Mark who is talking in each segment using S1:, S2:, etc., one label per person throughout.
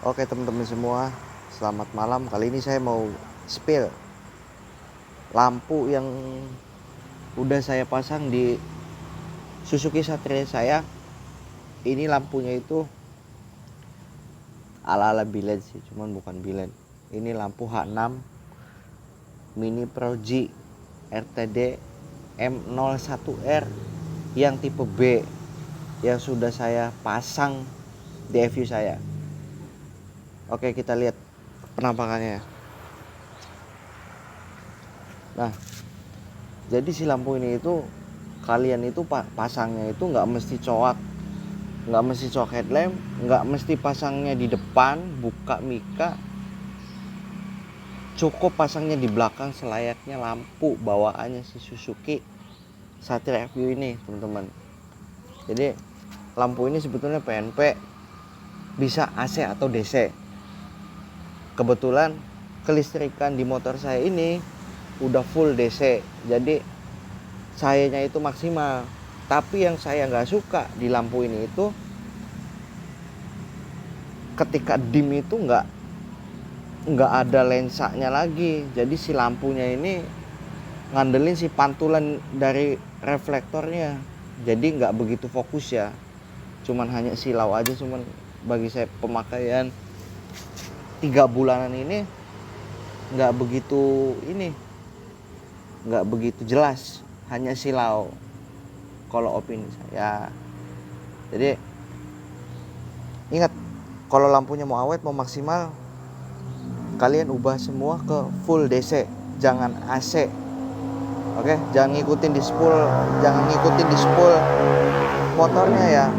S1: Oke teman-teman semua, selamat malam. Kali ini saya mau spill lampu yang udah saya pasang di Suzuki Satria saya. Ini lampunya itu ala-ala bilen sih, cuman bukan bilen. Ini lampu H6 Mini Pro G RTD M01R yang tipe B yang sudah saya pasang di FU saya. Oke, kita lihat penampakannya. Nah, jadi si lampu ini itu kalian itu pasangnya itu nggak mesti coak headlamp, nggak mesti pasangnya di depan buka mika, cukup pasangnya di belakang selayaknya lampu bawaannya si Suzuki Satria FU ini, teman-teman. Jadi lampu ini sebetulnya PNP, bisa AC atau DC. Kebetulan kelistrikan di motor saya ini udah full DC, jadi cahayanya itu maksimal. Tapi yang saya nggak suka di lampu ini itu ketika dim itu nggak ada lensanya lagi. Jadi si lampunya ini ngandelin si pantulan dari reflektornya, jadi nggak begitu fokus ya. Cuman hanya silau aja. Cuman bagi saya pemakaian 3 bulanan ini nggak begitu jelas, hanya silau kalau opini saya. Jadi ingat, kalau lampunya mau awet, mau maksimal, kalian ubah semua ke full DC, jangan AC. Oke, jangan ngikutin di spool motornya ya.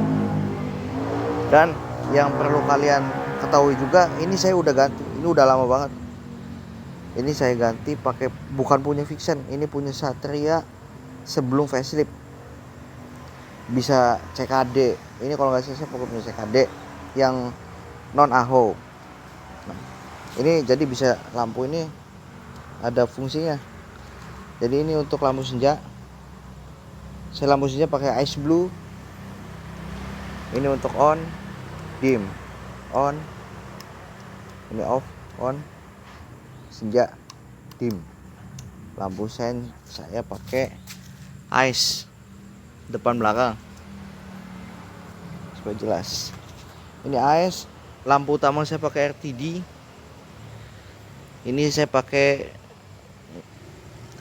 S1: Dan yang perlu kalian ketahui juga, ini saya udah ganti, ini udah lama banget. Ini saya ganti pakai bukan punya Vixen, ini punya Satria sebelum facelift. Bisa CKD. Ini kalau nggak salah saya punya CKD yang non AHO. Nah, ini jadi bisa, lampu ini ada fungsinya. Jadi ini untuk lampu senja. Saya lampu senja pakai ice blue. Ini untuk on, dim, on. Ini off, on, senja, dim. Lampu sen saya pakai ice depan belakang supaya jelas. Ini ice. Lampu utama saya pakai RTD. Ini saya pakai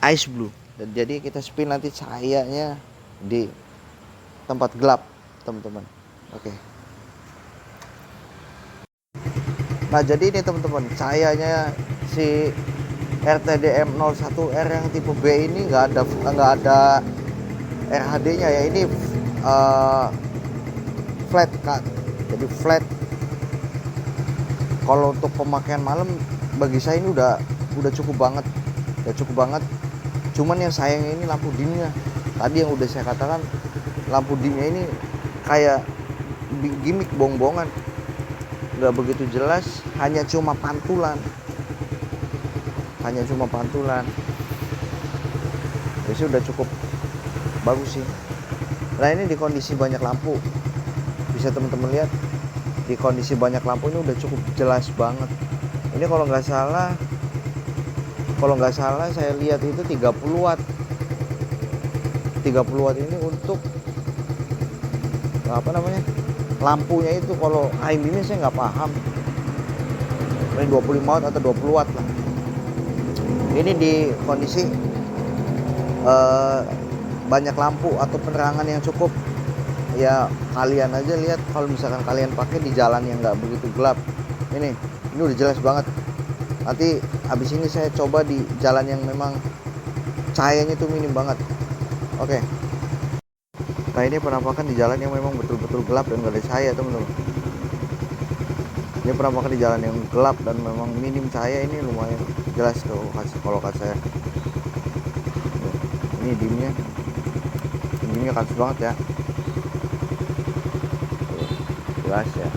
S1: ice blue. Dan jadi kita spin nanti cahayanya di tempat gelap, teman-teman. Oke. Nah, jadi ini teman-teman, cahayanya si RTD M01R yang tipe B ini nggak ada RHD-nya ya. Ini flat cut. Jadi flat. Kalau untuk pemakaian malam bagi saya ini udah cukup banget. Cuman yang sayangnya ini lampu dimnya. Tadi yang udah saya katakan, lampu dimnya ini kayak gimmick, bohong-bohongan, nggak begitu jelas, hanya cuma pantulan. Jadi udah cukup bagus sih. Nah, ini di kondisi banyak lampu, bisa teman-teman lihat, di kondisi banyak lampu ini udah cukup jelas banget. Ini kalau nggak salah saya lihat itu 30 watt. 30 watt ini untuk lampunya itu. Kalau IM ini saya nggak paham, ini 25 watt atau 20 watt lah. Ini di kondisi banyak lampu atau penerangan yang cukup ya. Kalian aja lihat, kalau misalkan kalian pakai di jalan yang nggak begitu gelap, ini udah jelas banget. Nanti habis ini saya coba di jalan yang memang cahayanya itu minim banget. Oke. Nah, ini penampakan di jalan yang memang betul-betul gelap dan gak ada cahaya, teman-teman. Ini penampakan di jalan yang gelap dan memang minim cahaya, ini lumayan jelas kalau kata saya. Ini dimnya kasus banget ya. Jelas ya.